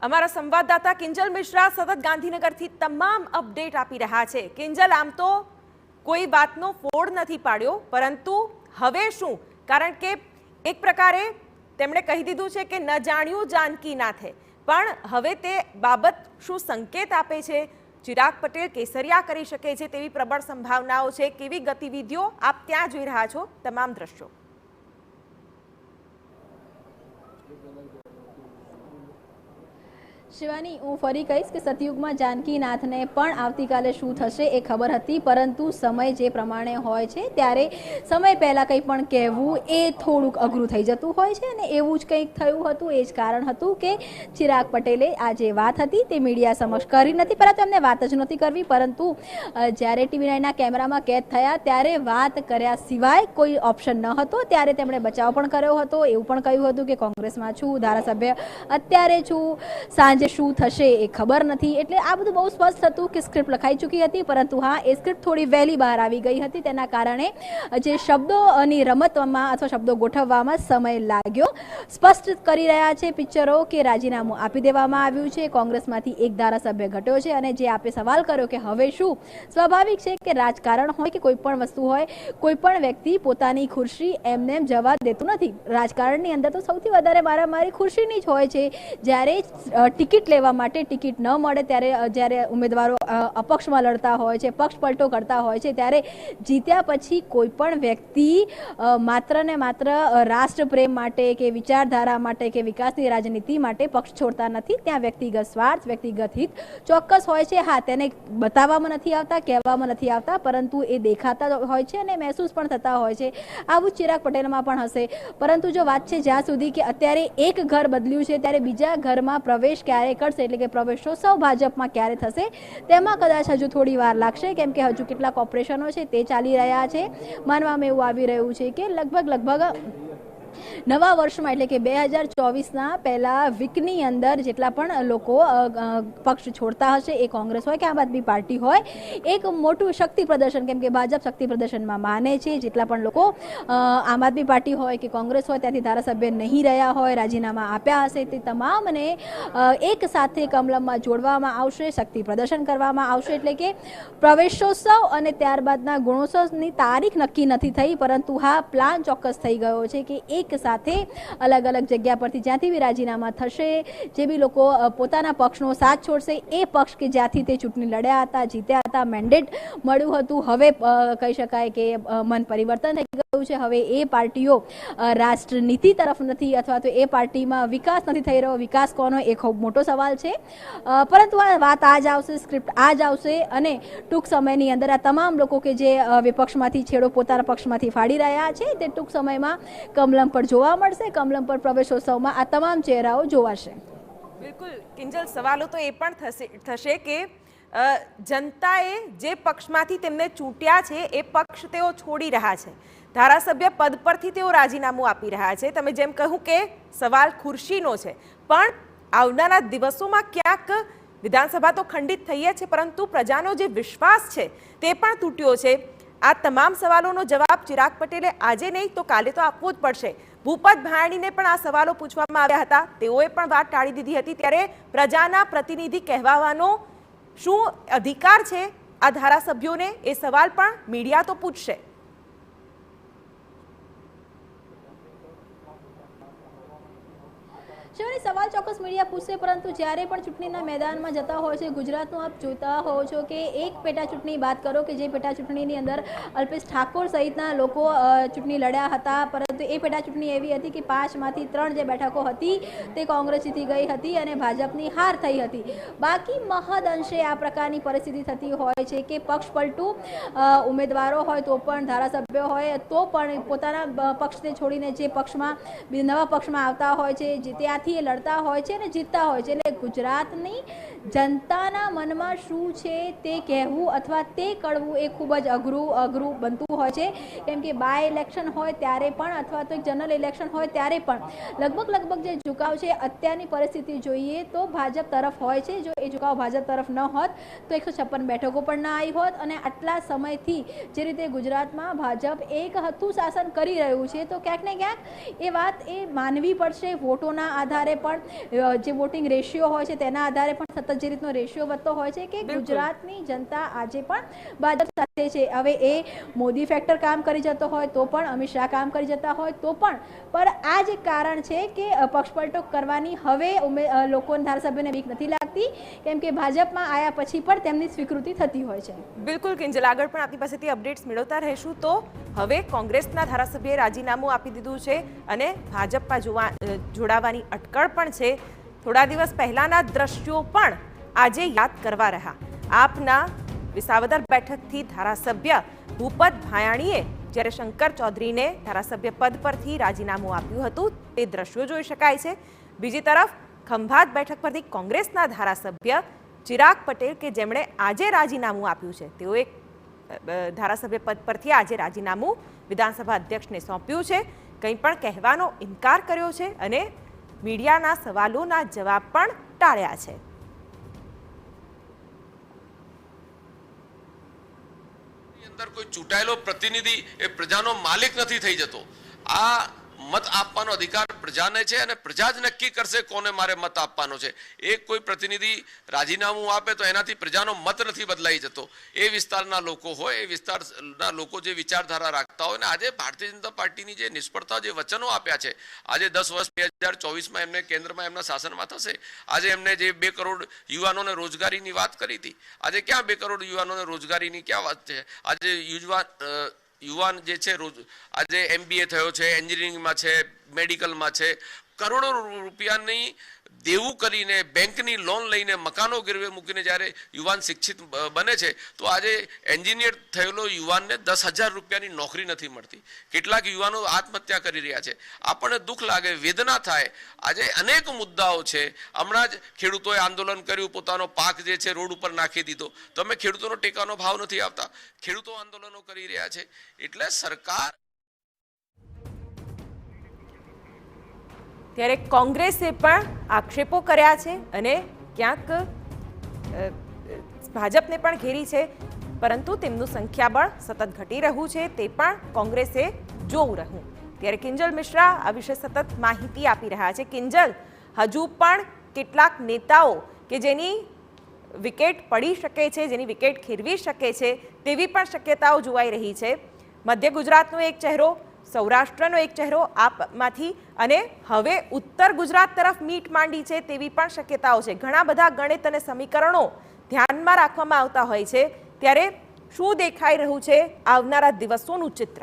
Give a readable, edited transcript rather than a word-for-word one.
અમારા સંવાદદાતા કિંજલ મિશ્રા સતત ગાંધીનગરથી તમામ અપડેટ આપી રહ્યા છે। કિંજલ, આમ તો કોઈ વાતનો ફોડ નથી પાડ્યો, પરંતુ હવે શું? કારણ કે એક પ્રકારે તેમણે કહી દીધું છે કે ન જાણ્યું જાનકી નાથે, પણ હવે તે બાબત શું સંકેત આપે છે? ચિરાગ પટેલ કેસરિયા કરી શકે છે તેવી પ્રબળ સંભાવનાઓ છે। કેવી ગતિવિધિઓ આપ ત્યાં જોઈ રહ્યા છો? તમામ દ્રશ્યો। શિવાની, હું ફરી કહીશ કે સતયુગમાં જાનકી નાથને પણ આવતીકાલે શું થશે એ ખબર હતી, પરંતુ સમય જે પ્રમાણે હોય છે ત્યારે સમય પહેલાં કંઈ પણ કહેવું એ થોડુંક અઘરું થઈ જતું હોય છે, અને એવું જ કંઈક થયું હતું। એ જ કારણ હતું કે ચિરાગ પટેલે આ જે વાત હતી તે મીડિયા સમક્ષ કરી નથી, પરંતુ એમને વાત જ નહોતી કરવી, પરંતુ જ્યારે TV9ના કેમેરામાં કેદ થયા ત્યારે વાત કર્યા સિવાય કોઈ ઓપ્શન ન હતો। ત્યારે તેમણે બચાવ પણ કર્યો હતો, એવું પણ કહ્યું હતું કે કોંગ્રેસમાં છું, ધારાસભ્ય અત્યારે છું, સાંજે શું થશે એ ખબર નથી। એટલે આ બધું બહુ સ્પષ્ટ હતું કે સ્ક્રિપ્ટ લખાઈ ચૂકી હતી, પરંતુ હા, એ સ્ક્રિપ્ટ થોડી વહેલી બહાર આવી ગઈ હતી, તેના કારણે જે શબ્દોની રમતમાં અથવા શબ્દો ગોઠવવામાં સમય લાગ્યો। સ્પષ્ટ કરી રહ્યા છે પિક્ચરો કે રાજીનામું આપી દેવામાં આવ્યું છે, કોંગ્રેસમાંથી એક ધારાસભ્ય ઘટ્યો છે, અને જે આપે સવાલ કર્યો કે હવે શું, સ્વાભાવિક છે કે રાજકારણ હોય કે કોઈ પણ વસ્તુ હોય, કોઈ પણ વ્યક્તિ પોતાની ખુરશી એમને એમ જવા દેતું નથી। રાજકારણની અંદર તો સૌથી વધારે મારામારી ખુરશીની જ હોય છે। જ્યારે ટિકિટ લેવા માટે ટિકિટ ન મળે ત્યારે, જ્યારે ઉમેદવારો અપક્ષમાં લડતા હોય છે, પક્ષ પલટો કરતા હોય છે, ત્યારે જીત્યા પછી કોઈ પણ વ્યક્તિ માત્ર ને માત્ર રાષ્ટ્રપ્રેમ માટે કે વિચારધારા માટે કે વિકાસની રાજનીતિ માટે પક્ષ છોડતા નથી। ત્યાં વ્યક્તિગત સ્વાર્થ, વ્યક્તિગત હિત ચોક્કસ હોય છે। હા, તેને બતાવવામાં નથી આવતા, કહેવામાં નથી આવતા, પરંતુ એ દેખાતા હોય છે અને મહેસૂસ પણ થતા હોય છે। આવું ચિરાગ પટેલમાં પણ હશે, પરંતુ જો વાત છે જ્યાં સુધી કે અત્યારે એક ઘર બદલ્યું છે, ત્યારે બીજા ઘરમાં પ્રવેશ ક્યારે કરશે, એટલે કે પ્રવેશોત્સવ ભાજપમાં ક્યારે થશે, તેમાં કદાચ હજુ થોડી વાર લાગશે, કેમ કે હજુ કેટલાક ઓપરેશનો છે તે ચાલી રહ્યા છે। માનવામાં એવું આવી રહ્યું છે કે લગભગ નવા વર્ષમાં, એટલે કે 2024ના પહેલા વીકની અંદર જેટલા પણ લોકો પક્ષ છોડતા હશે, એ કોંગ્રેસ હોય કે આમ આદમી પાર્ટી હોય, એક મોટું શક્તિ પ્રદર્શન, કેમ કે ભાજપ શક્તિ પ્રદર્શનમાં માને છે। જેટલા પણ લોકો આમ આદમી પાર્ટી હોય કે કોંગ્રેસ હોય ત્યાંથી ધારાસભ્ય નહીં રહ્યા હોય, રાજીનામા આપ્યા હશે, તે તમામને એક સાથે કમલમમાં જોડવામાં આવશે, શક્તિ પ્રદર્શન કરવામાં આવશે। એટલે કે પ્રવેશોત્સવ અને ત્યારબાદના ગુણોત્સવની તારીખ નક્કી નથી થઈ, પરંતુ હા, પ્લાન ચોક્કસ થઈ ગયો છે કે એક સાથે અલગ અલગ જગ્યા પરથી જ્યાંથી બી રાજીનામા થશે, જે બી લોકો પોતાના પક્ષનો સાથ છોડશે, એ પક્ષ કે જ્યાંથી તે ચૂંટણી લડ્યા હતા, જીત્યા હતા, મેન્ડેટ મળ્યું હતું, હવે કહી શકાય કે મન પરિવર્તન થઈ ગયું છે। હવે એ પાર્ટીઓ રાષ્ટ્રનીતિ તરફ નથી, અથવા તો એ પાર્ટીમાં વિકાસ નથી થઈ રહ્યો। વિકાસ કોનો, એ ખૂબ મોટો સવાલ છે, પરંતુ આ વાત આ જ આવશે, સ્ક્રિપ્ટ આ જ આવશે, અને ટૂંક સમયની અંદર આ તમામ લોકો કે જે વિપક્ષમાંથી છેડો પોતાના પક્ષમાંથી ફાડી રહ્યા છે, તે ટૂંક સમયમાં કમલમ પર જોવા મળશે। કમલમ પર પ્રવેશોત્સવમાં આ તમામ ચહેરાઓ જોવાશે। બિલકુલ કિંજલ, સવાલો તો એ પણ થશે કે જનતાએ જે પક્ષમાંથી તેમને ચૂંટ્યા છે એ પક્ષ તેઓ છોડી રહ્યા છે, ધારાસભ્ય પદ પરથી તેઓ રાજીનામું આપી રહ્યા છે। તમે જેમ કહ્યું કે સવાલ ખુરશીનો છે, પણ આવનારા દિવસોમાં ક્યાંક વિધાનસભા તો ખંડિત થઈ છે, પરંતુ પ્રજાનો જે વિશ્વાસ છે તે પણ તૂટ્યો છે। આ તમામ સવાલોનો જવાબ ચિરાગ પટેલે આજે નહીં તો કાલે તો આપવો જ પડશે। ભૂપત ભાયાણીને પણ આ સવાલો પૂછવામાં આવ્યા હતા, તેઓએ પણ વાત ટાળી દીધી હતી, ત્યારે પ્રજાના પ્રતિનિધિ કહેવાનો શું અધિકાર છે આ ધારાસભ્યોને, એ સવાલ પણ મીડિયા તો પૂછશે। સવાલ ચોક્કસ મીડિયા પૂછશે, પરંતુ જ્યારે પણ ચૂંટણીના મેદાનમાં જતા હોય છે, ગુજરાતનું આપ જોતા હોવ છો કે એક પેટા ચૂંટણી બાદ કરો કે જે પેટા ચૂંટણીની અંદર અલ્પેશ ઠાકોર સહિતના લોકો ચૂંટણી લડ્યા હતા, પરંતુ એ પેટા ચૂંટણી એવી હતી કે 5માંથી 3 જે બેઠકો હતી તે કોંગ્રેસ જીતી ગઈ હતી અને ભાજપની હાર થઈ હતી। બાકી મહદ અંશે આ પ્રકારની પરિસ્થિતિ થતી હોય છે કે પક્ષ પલટું ઉમેદવારો હોય તો પણ, ધારાસભ્યો હોય તો પણ પોતાના પક્ષને છોડીને જે પક્ષમાં નવા પક્ષમાં આવતા હોય છે, જે ત્યાંથી લડતા હોય છે અને જીતતા હોય છે। એટલે ગુજરાતની જનતાના મનમાં શું છે તે કહેવું અથવા તે કળવું એ ખૂબ જ અઘરું બનતું હોય છે, કેમ કે બાય ઇલેક્શન હોય ત્યારે પણ અથવા તો એક જનરલ ઇલેક્શન હોય ત્યારે પણ લગભગ જે ઝુકાવ છે અત્યારની પરિસ્થિતિ જોઈએ તો ભાજપ તરફ હોય છે. જો એ ઝુકાવ ભાજપ તરફ ન હોત તો 156 બેઠકો પણ ના આવી હોત અને આટલા સમયથી જે રીતે ગુજરાતમાં ભાજપ એક હતું શાસન કરી રહ્યું છે તો ક્યાંક ને ક્યાંક એ વાત એ માનવી પડશે. વોટોના આધારે પણ જે વોટિંગ રેશિયો હોય છે તેના આધારે પણ સતત જે રીતનો રેશિયો વધતો હોય છે કે ગુજરાતની જનતા આજે પણ ભાજપ સાથે છે. હવે એ મોદી ફેક્ટર કામ કરી જતો હોય તો પણ, અમિત શાહ કામ કરી જતા હોય તો પણ આ જ કારણ છે કે પક્ષપલટો કરવાની હવે લોકોના ધારાસભ્યોને બીક નથી લાગતી કેમ કે ભાજપમાં આવ્યા પછી પણ તેમની સ્વીકૃતિ થતી હોય છે. બિલકુલ કિંજલ, આગળ પણ આપણી પાસેથી અપડેટ્સ મેળવતા રહીશું. તો હવે કોંગ્રેસના ધારાસભ્યએ રાજીનામું આપી દીધું છે અને ભાજપમાં જોડાવાની અટકળ પણ છે. થોડા દિવસ પહેલાના દ્રશ્યો પણ આજે યાદ કરવા રહ્યા. આપના વિસાવદર બેઠકથી ધારાસભ્ય ભૂપત ભાયાણીએ જ્યારે શંકર ચૌધરીને ધારાસભ્ય પદ પરથી રાજીનામું આપ્યું હતું તે દ્રશ્યો જોઈ શકાય છે. બીજી તરફ ખંભાત બેઠક પરથી કોંગ્રેસના ધારાસભ્ય ચિરાગ પટેલ કે જેમણે આજે રાજીનામું આપ્યું છે, તેઓ એક ધારાસભ્ય પદ પરથી આજે રાજીનામું વિધાનસભા અધ્યક્ષને સોંપ્યું છે. કંઈ પણ કહેવાનો ઇનકાર કર્યો છે અને મીડિયાના સવાલોના જવાબ પણ ટાળ્યા છે. અંદર કોઈ ચૂંટાયેલો પ્રતિનિધિ એ પ્રજાનો માલિક નથી થઈ જતો. આ મત આપવાનો અધિકાર પ્રજાને છે અને પ્રજા જ નક્કી કરશે કોને મારે મત આપવાનો છે. એક કોઈ પ્રતિનિધિ રાજીનામું આપે તો એનાથી પ્રજાનો મત નથી બદલાઈ જતો. એ વિસ્તારના લોકો હોય, એ વિસ્તારના લોકો જે વિચારધારા રાખતા હોય, ને આજે ભારતીય જનતા પાર્ટીની જે નિષ્ફળતા, જે વચનો આપ્યા છે, આજે 10 વર્ષ 2024માં એમને કેન્દ્રમાં એમના શાસનમાં થશે. આજે એમને જે 2 કરોડ યુવાનોને રોજગારીની વાત કરી હતી, આજે ક્યાં 2 કરોડ યુવાનોને રોજગારીની ક્યાં વાત છે? આજે યુવાન જે છે આજે MBA થયો છે, એન્જિનિયરિંગમાં છે, મેડિકલમાં છે, કરોડો રૂપિયાની દેવું કરીને બેંકની લોન લઈને મકાનો ગીરવે મૂકીને જ્યારે યુવાન શિક્ષિત બને છે તો આજે એન્જિનિયર થયેલો યુવાનને 10,000 રૂપિયાની નોકરી નથી મળતી. કેટલાક યુવાનો આત્મહત્યા કરી રહ્યા છે. આપણને દુઃખ લાગે, વેદના થાય. આજે અનેક મુદ્દાઓ છે. હમણાં જ ખેડૂતોએ આંદોલન કર્યું, પોતાનો પાક જે છે રોડ ઉપર નાખી દીધો. તો અમે ખેડૂતોનો ટેકાનો ભાવ નથી આવતા. ખેડૂતો આંદોલનો કરી રહ્યા છે. એટલે સરકાર ત્યારે કોંગ્રેસે પણ આક્ષેપો કર્યા છે અને ક્યાંક ભાજપને પણ ઘેરી છે, પરંતુ તેમનું સંખ્યાબળ સતત ઘટી રહ્યું છે તે પણ કોંગ્રેસે જોવું રહ્યું. ત્યારે કિંજલ મિશ્રા આ વિશે સતત માહિતી આપી રહ્યા છે. કિંજલ, હજુ પણ કેટલાક નેતાઓ કે જેની વિકેટ પડી શકે છે, જેની વિકેટ ખેરવી શકે છે તેવી પણ શક્યતાઓ જોવાઈ રહી છે. મધ્ય ગુજરાતનો એક ચહેરો, સૌરાષ્ટ્રનો એક ચહેરો આપમાંથી અને હવે ઉત્તર ગુજરાત તરફ મીટ માંડી છે તેવી પણ શક્યતાઓ છે. ઘણા બધા ગણિત અને સમીકરણો ધ્યાનમાં રાખવામાં આવતા હોય છે. ત્યારે શું દેખાઈ રહ્યું છે આવનારા દિવસોનું ચિત્ર?